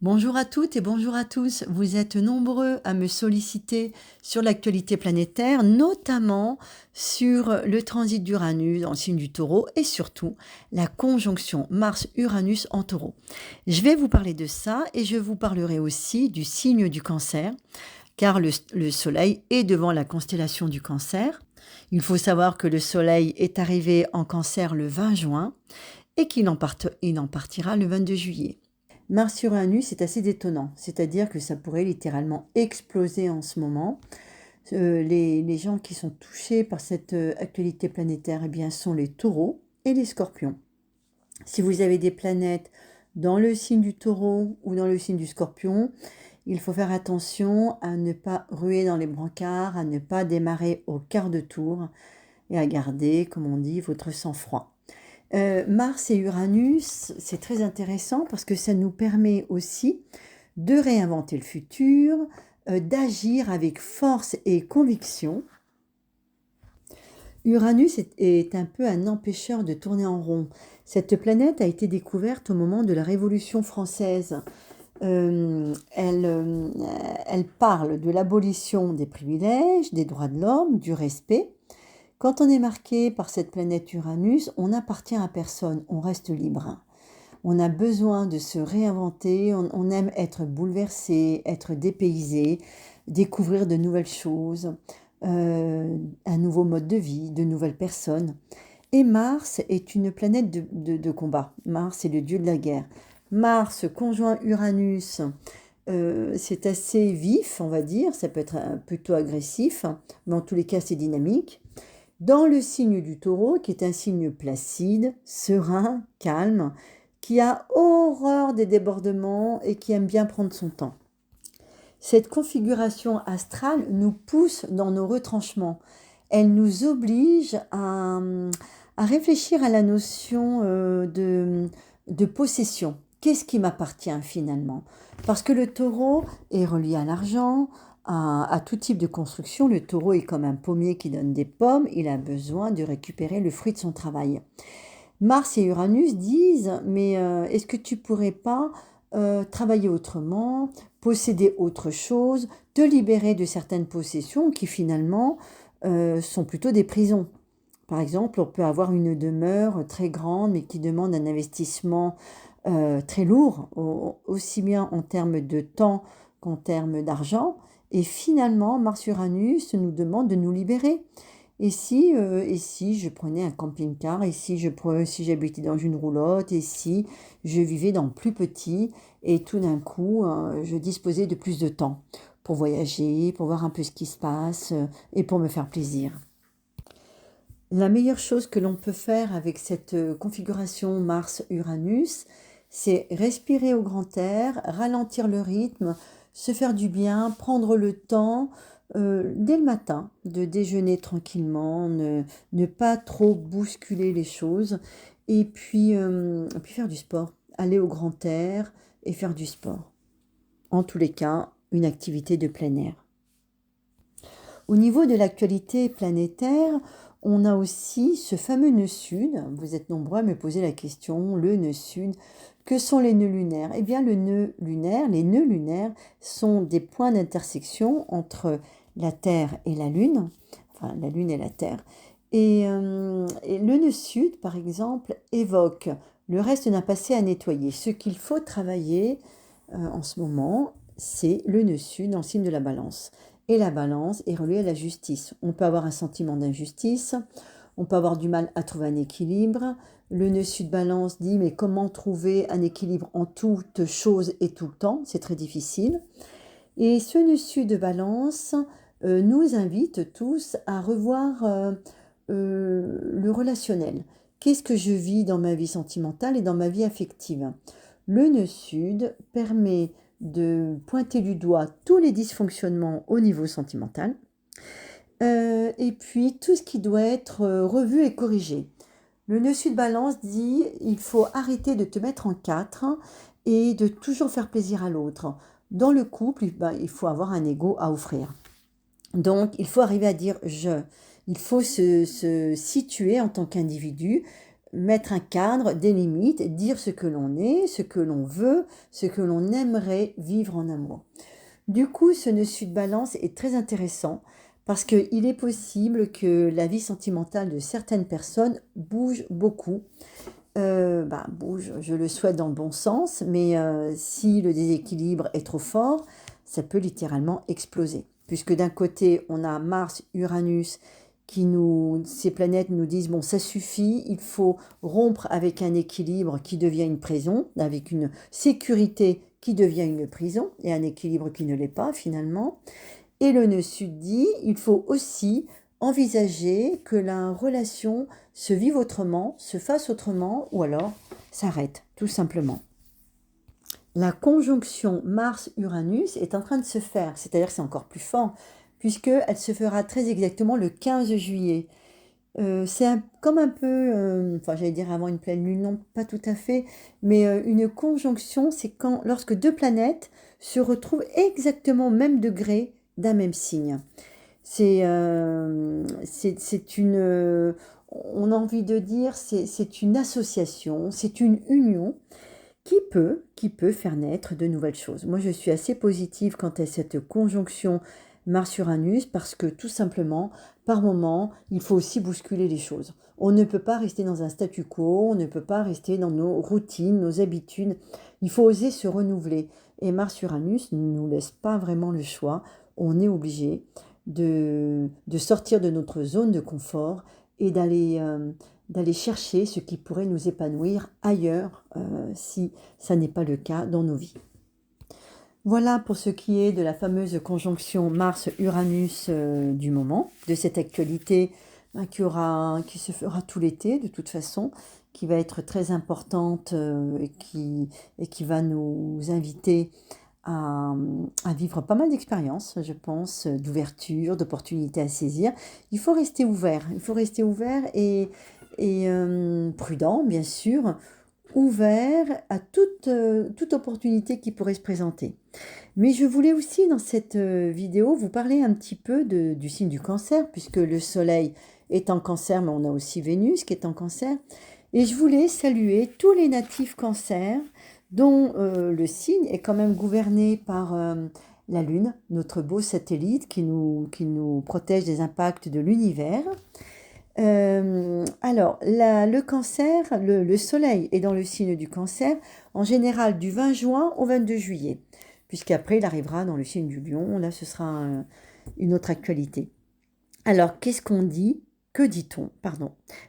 Bonjour à toutes et bonjour à tous. Vous êtes nombreux à me solliciter sur l'actualité planétaire, notamment sur le transit d'Uranus dans le signe du Taureau et surtout la conjonction Mars-Uranus en Taureau. Je vais vous parler de ça et je vous parlerai aussi du signe du Cancer, car le Soleil est devant la constellation du Cancer. Il faut savoir que le Soleil est arrivé en Cancer le 20 juin et qu'il en partira le 22 juillet. Mars-Uranus est assez détonnant, c'est-à-dire que ça pourrait littéralement exploser en ce moment. Les gens qui sont touchés par cette actualité planétaire eh bien, sont les taureaux et les scorpions. Si vous avez des planètes dans le signe du taureau ou dans le signe du scorpion, il faut faire attention à ne pas ruer dans les brancards, à ne pas démarrer au quart de tour et à garder, comme on dit, votre sang-froid. Mars et Uranus, c'est très intéressant parce que ça nous permet aussi de réinventer le futur, d'agir avec force et conviction. Uranus est un peu un empêcheur de tourner en rond. Cette planète a été découverte au moment de la Révolution française. Elle parle de l'abolition des privilèges, des droits de l'homme, du respect. Quand on est marqué par cette planète Uranus, on n'appartient à personne, on reste libre. On a besoin de se réinventer, on aime être bouleversé, être dépaysé, découvrir de nouvelles choses, un nouveau mode de vie, de nouvelles personnes. Et Mars est une planète de combat. Mars est le dieu de la guerre. Mars conjoint Uranus, c'est assez vif, on va dire, ça peut être plutôt agressif, mais en tous les cas c'est dynamique. Dans le signe du Taureau, qui est un signe placide, serein, calme, qui a horreur des débordements et qui aime bien prendre son temps. Cette configuration astrale nous pousse dans nos retranchements. Elle nous oblige à réfléchir à la notion de possession. Qu'est-ce qui m'appartient finalement? Parce que le Taureau est relié à l'argent, à tout type de construction. Le Taureau est comme un pommier qui donne des pommes. Il a besoin de récupérer le fruit de son travail. Mars et Uranus disent, mais est-ce que tu pourrais pas travailler autrement, posséder autre chose, te libérer de certaines possessions qui finalement sont plutôt des prisons. Par exemple, on peut avoir une demeure très grande mais qui demande un investissement très lourd, aussi bien en termes de temps qu'en termes d'argent. Et finalement, Mars-Uranus nous demande de nous libérer. Et si je prenais un camping-car, et si j'habitais dans une roulotte, et si je vivais dans plus petit, et tout d'un coup, je disposais de plus de temps pour voyager, pour voir un peu ce qui se passe, et pour me faire plaisir. La meilleure chose que l'on peut faire avec cette configuration Mars-Uranus, c'est respirer au grand air, ralentir le rythme, se faire du bien, prendre le temps dès le matin de déjeuner tranquillement, ne pas trop bousculer les choses et puis faire du sport, aller au grand air et faire du sport. En tous les cas, une activité de plein air. Au niveau de l'actualité planétaire, on a aussi ce fameux nœud sud. Vous êtes nombreux à me poser la question, le nœud sud. Que sont les nœuds lunaires? Eh bien, les nœuds lunaires sont des points d'intersection entre la Terre et la Lune, enfin la Lune et la Terre. Et le nœud sud, par exemple, évoque le reste d'un passé à nettoyer. Ce qu'il faut travailler en ce moment, c'est le nœud sud dans le signe de la Balance. Et la Balance est reliée à la justice. On peut avoir un sentiment d'injustice, on peut avoir du mal à trouver un équilibre. Le nœud sud Balance dit mais comment trouver un équilibre en toutes choses et tout le temps? C'est très difficile. Et ce nœud sud Balance nous invite tous à revoir le relationnel. Qu'est-ce que je vis dans ma vie sentimentale et dans ma vie affective? Le nœud sud permet de pointer du doigt tous les dysfonctionnements au niveau sentimental et puis tout ce qui doit être revu et corrigé. Le nœud sud Balance dit il faut arrêter de te mettre en quatre et de toujours faire plaisir à l'autre. Dans le couple, il faut avoir un ego à offrir. Donc, il faut arriver à dire je. Il faut se situer en tant qu'individu, mettre un cadre, des limites, dire ce que l'on est, ce que l'on veut, ce que l'on aimerait vivre en amour. Du coup, ce nœud sud-balance est très intéressant parce qu'il est possible que la vie sentimentale de certaines personnes bouge beaucoup. Bouge, je le souhaite dans le bon sens, mais si le déséquilibre est trop fort, ça peut littéralement exploser. Puisque d'un côté, on a Mars, Uranus, ces planètes nous disent, bon, ça suffit, il faut rompre avec un équilibre qui devient une prison, avec une sécurité qui devient une prison, et un équilibre qui ne l'est pas finalement. Et le nœud sud dit, il faut aussi envisager que la relation se vive autrement, se fasse autrement, ou alors s'arrête, tout simplement. La conjonction Mars-Uranus est en train de se faire, c'est-à-dire que c'est encore plus fort, puisqu'elle se fera très exactement le 15 juillet. Comme un peu, j'allais dire avant une pleine lune, non, pas tout à fait, mais une conjonction, c'est lorsque deux planètes se retrouvent exactement au même degré d'un même signe. On a envie de dire, c'est une association, c'est une union qui peut faire naître de nouvelles choses. Moi, je suis assez positive quant à cette conjonction Mars-Uranus parce que tout simplement, par moment, il faut aussi bousculer les choses. On ne peut pas rester dans un statu quo, on ne peut pas rester dans nos routines, nos habitudes. Il faut oser se renouveler. Et Mars-Uranus ne nous laisse pas vraiment le choix. On est obligé de sortir de notre zone de confort et d'aller chercher ce qui pourrait nous épanouir ailleurs si ça n'est pas le cas dans nos vies. Voilà pour ce qui est de la fameuse conjonction Mars-Uranus du moment, de cette actualité qui se fera tout l'été de toute façon, qui va être très importante et qui va nous inviter à vivre pas mal d'expériences, je pense, d'ouverture, d'opportunités à saisir. Il faut rester ouvert, et prudent, bien sûr, ouvert à toute opportunité qui pourrait se présenter. Mais je voulais aussi, dans cette vidéo, vous parler un petit peu du signe du Cancer, puisque le Soleil est en Cancer, mais on a aussi Vénus qui est en Cancer. Et je voulais saluer tous les natifs Cancer, dont le signe est quand même gouverné par la Lune, notre beau satellite qui nous protège des impacts de l'univers. Alors, le Cancer, le Soleil est dans le signe du Cancer, en général du 20 juin au 22 juillet, puisqu'après il arrivera dans le signe du Lion, là ce sera une autre actualité. Alors, qu'est-ce qu'on dit? Que dit-on,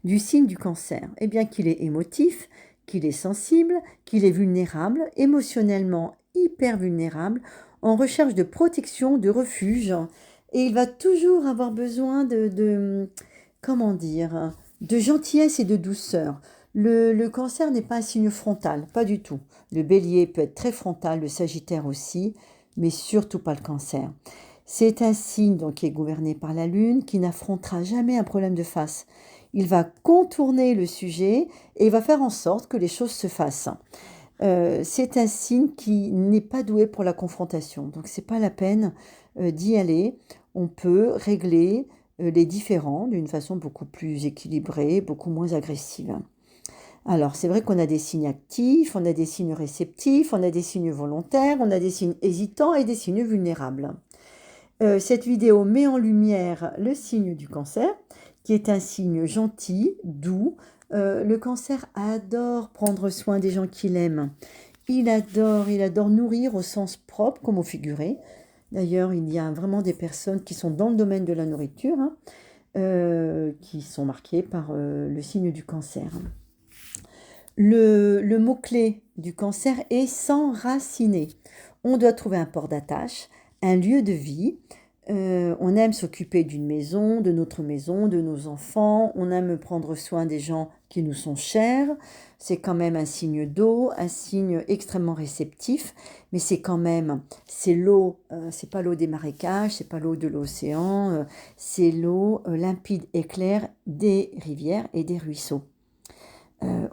du signe du Cancer? Eh bien qu'il est émotif, qu'il est sensible, qu'il est vulnérable, émotionnellement hyper vulnérable, en recherche de protection, de refuge, et il va toujours avoir besoin de gentillesse et de douceur. Le Cancer n'est pas un signe frontal, pas du tout. Le Bélier peut être très frontal, le Sagittaire aussi, mais surtout pas le Cancer. C'est un signe donc, qui est gouverné par la Lune, qui n'affrontera jamais un problème de face. Il va contourner le sujet et il va faire en sorte que les choses se fassent. C'est un signe qui n'est pas doué pour la confrontation, donc c'est pas la peine d'y aller. On peut régler les différends d'une façon beaucoup plus équilibrée, beaucoup moins agressive. Alors, c'est vrai qu'on a des signes actifs, on a des signes réceptifs, on a des signes volontaires, on a des signes hésitants et des signes vulnérables. Cette vidéo met en lumière le signe du Cancer, qui est un signe gentil, doux. Le Cancer adore prendre soin des gens qu'il aime. Il adore nourrir au sens propre comme au figuré. D'ailleurs, il y a vraiment des personnes qui sont dans le domaine de la nourriture, qui sont marquées par le signe du Cancer. Le mot-clé du Cancer est s'enraciner. On doit trouver un port d'attache, un lieu de vie. On aime s'occuper d'une maison, de notre maison, de nos enfants. On aime prendre soin des gens qui nous sont chers. C'est quand même un signe d'eau, un signe extrêmement réceptif. Mais c'est l'eau, c'est pas l'eau des marécages, c'est pas l'eau de l'océan. C'est l'eau limpide et claire des rivières et des ruisseaux.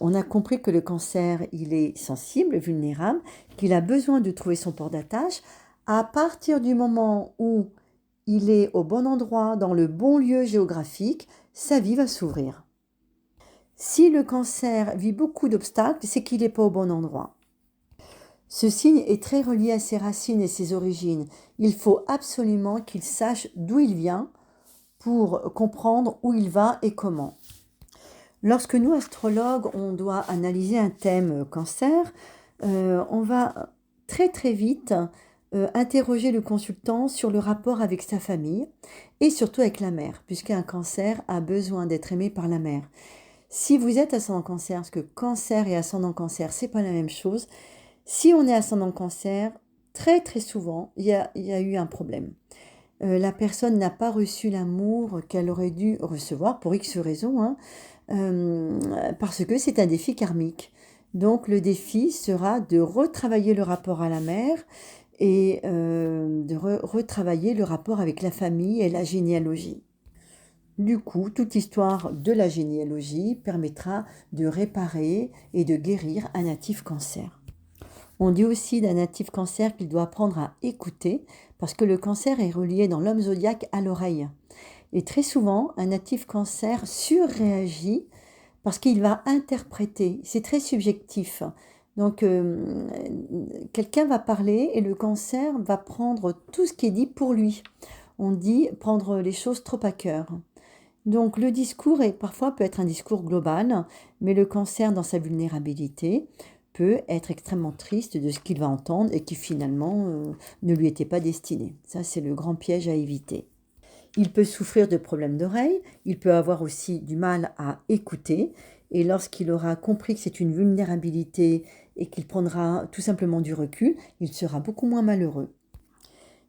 On a compris que le Cancer, il est sensible, vulnérable, qu'il a besoin de trouver son port d'attache. À partir du moment où il est au bon endroit, dans le bon lieu géographique, sa vie va s'ouvrir. Si le cancer vit beaucoup d'obstacles, c'est qu'il n'est pas au bon endroit. Ce signe est très relié à ses racines et ses origines. Il faut absolument qu'il sache d'où il vient pour comprendre où il va et comment. Lorsque nous, astrologues, on doit analyser un thème cancer, on va très très vite interroger le consultant sur le rapport avec sa famille et surtout avec la mère, puisqu'un cancer a besoin d'être aimé par la mère. Si vous êtes ascendant cancer, parce que cancer et ascendant cancer, c'est pas la même chose, si on est ascendant cancer, très très souvent, il y a eu un problème. La personne n'a pas reçu l'amour qu'elle aurait dû recevoir pour X raisons, hein, parce que c'est un défi karmique. Donc le défi sera de retravailler le rapport à la mère et de retravailler le rapport avec la famille et la généalogie. Du coup, toute histoire de la généalogie permettra de réparer et de guérir un natif cancer. On dit aussi d'un natif cancer qu'il doit apprendre à écouter parce que le cancer est relié dans l'homme zodiaque à l'oreille. Et très souvent, un natif cancer surréagit parce qu'il va interpréter. C'est très subjectif. Donc, quelqu'un va parler et le cancer va prendre tout ce qui est dit pour lui. On dit prendre les choses trop à cœur. Donc, le discours parfois peut être un discours global, mais le cancer, dans sa vulnérabilité, peut être extrêmement triste de ce qu'il va entendre et qui finalement ne lui était pas destiné. Ça, c'est le grand piège à éviter. Il peut souffrir de problèmes d'oreille, il peut avoir aussi du mal à écouter, et lorsqu'il aura compris que c'est une vulnérabilité et qu'il prendra tout simplement du recul, il sera beaucoup moins malheureux.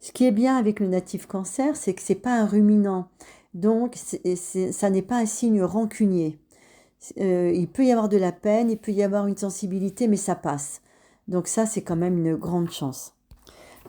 Ce qui est bien avec le natif cancer, c'est que ce n'est pas un ruminant, donc ça n'est pas un signe rancunier. Il peut y avoir de la peine, il peut y avoir une sensibilité, mais ça passe. Donc ça, c'est quand même une grande chance.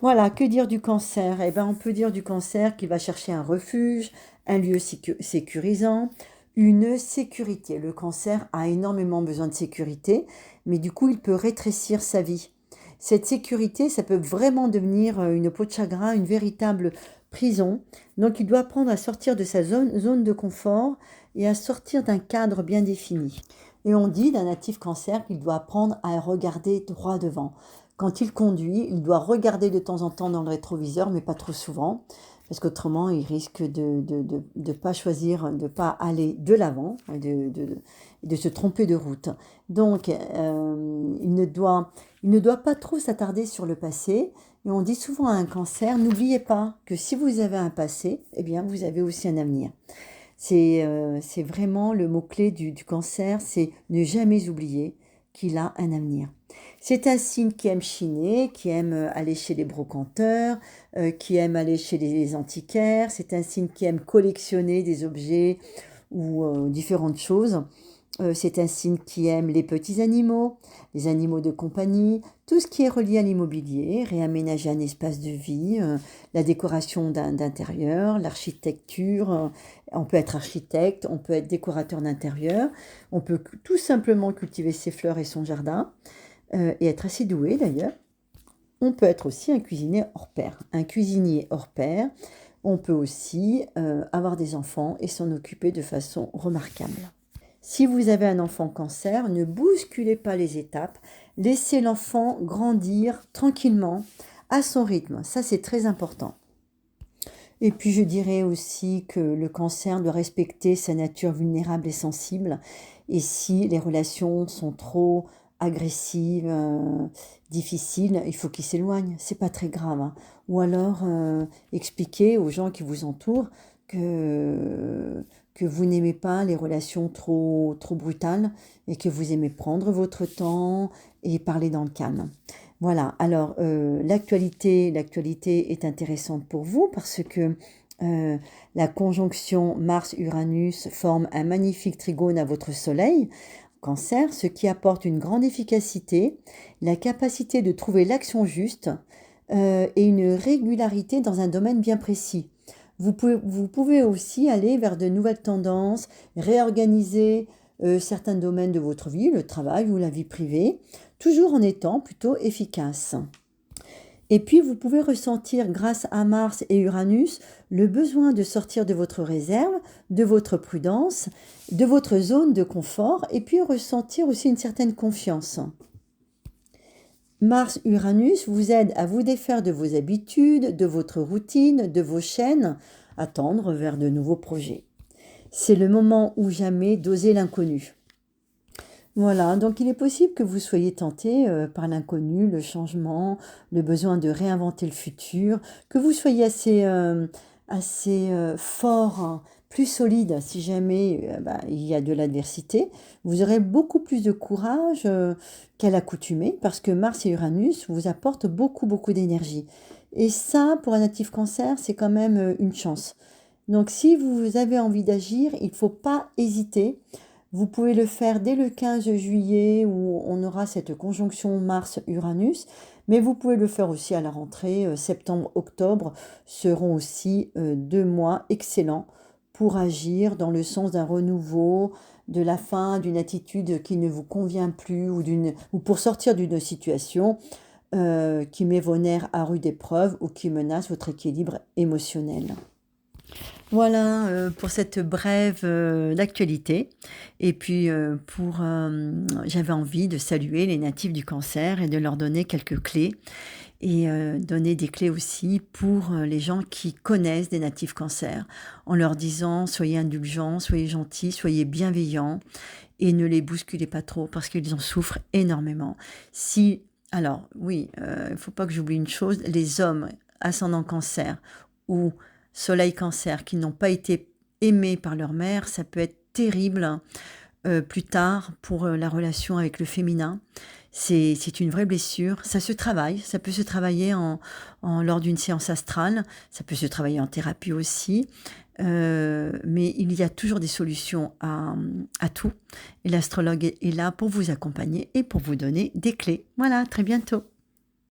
Voilà, que dire du cancer? Eh bien, on peut dire du cancer qu'il va chercher un refuge, un lieu sécurisant, une sécurité. Le cancer a énormément besoin de sécurité, mais du coup, il peut rétrécir sa vie. Cette sécurité, ça peut vraiment devenir une peau de chagrin, une véritable prison. Donc, il doit apprendre à sortir de sa zone de confort et à sortir d'un cadre bien défini. Et on dit d'un natif cancer qu'il doit apprendre à regarder droit devant. Quand il conduit, il doit regarder de temps en temps dans le rétroviseur, mais pas trop souvent, parce qu'autrement, il risque de pas choisir, de pas aller de l'avant, de se tromper de route. Donc, il ne doit pas trop s'attarder sur le passé. Et on dit souvent à un cancer, n'oubliez pas que si vous avez un passé, eh bien, vous avez aussi un avenir. C'est vraiment le mot-clé du cancer, c'est ne jamais oublier qu'il a un avenir. C'est un signe qui aime chiner, qui aime aller chez les brocanteurs, qui aime aller chez les antiquaires. C'est un signe qui aime collectionner des objets ou différentes choses. C'est un signe qui aime les petits animaux, les animaux de compagnie, tout ce qui est relié à l'immobilier, réaménager un espace de vie, la décoration d'intérieur, l'architecture. On peut être architecte, on peut être décorateur d'intérieur, on peut tout simplement cultiver ses fleurs et son jardin, et être assez doué d'ailleurs. On peut être aussi un cuisinier hors pair. Un cuisinier hors pair, on peut aussi avoir des enfants et s'en occuper de façon remarquable. Si vous avez un enfant cancer, ne bousculez pas les étapes. Laissez l'enfant grandir tranquillement, à son rythme. Ça, c'est très important. Et puis, je dirais aussi que le cancer doit respecter sa nature vulnérable et sensible. Et si les relations sont trop agressives, difficiles, il faut qu'il s'éloigne. C'est pas très grave, hein. Ou alors, expliquer aux gens qui vous entourent que vous n'aimez pas les relations trop brutales et que vous aimez prendre votre temps et parler dans le calme. Voilà, alors l'actualité est intéressante pour vous parce que la conjonction Mars-Uranus forme un magnifique trigone à votre soleil, Cancer, ce qui apporte une grande efficacité, la capacité de trouver l'action juste et une régularité dans un domaine bien précis. Vous pouvez aussi aller vers de nouvelles tendances, réorganiser certains domaines de votre vie, le travail ou la vie privée, toujours en étant plutôt efficace. Et puis, vous pouvez ressentir, grâce à Mars et Uranus, le besoin de sortir de votre réserve, de votre prudence, de votre zone de confort, et puis ressentir aussi une certaine confiance. Mars-Uranus vous aide à vous défaire de vos habitudes, de votre routine, de vos chaînes, à tendre vers de nouveaux projets. C'est le moment ou jamais d'oser l'inconnu. Voilà, donc il est possible que vous soyez tenté par l'inconnu, le changement, le besoin de réinventer le futur, que vous soyez assez fort, hein, plus solide si jamais il y a de l'adversité. Vous aurez beaucoup plus de courage qu'à l'accoutumée parce que Mars et Uranus vous apportent beaucoup, beaucoup d'énergie. Et ça, pour un natif cancer, c'est quand même une chance. Donc si vous avez envie d'agir, il ne faut pas hésiter. Vous pouvez le faire dès le 15 juillet où on aura cette conjonction Mars-Uranus, mais vous pouvez le faire aussi à la rentrée, septembre-octobre seront aussi 2 mois excellents pour agir dans le sens d'un renouveau, de la fin d'une attitude qui ne vous convient plus ou pour sortir d'une situation qui met vos nerfs à rude épreuve ou qui menace votre équilibre émotionnel. Voilà pour cette brève d'actualité. Et puis j'avais envie de saluer les natifs du cancer et de leur donner quelques clés. Et donner des clés aussi pour les gens qui connaissent des natifs cancer, en leur disant soyez indulgents, soyez gentils, soyez bienveillants et ne les bousculez pas trop parce qu'ils en souffrent énormément. Alors oui, il ne faut pas que j'oublie une chose, les hommes ascendant cancer ou soleil cancer qui n'ont pas été aimés par leur mère, ça peut être terrible plus tard pour la relation avec le féminin. C'est une vraie blessure. Ça se travaille, ça peut se travailler lors d'une séance astrale, ça peut se travailler en thérapie aussi, mais il y a toujours des solutions à tout. Et l'astrologue est là pour vous accompagner et pour vous donner des clés. Voilà, très bientôt.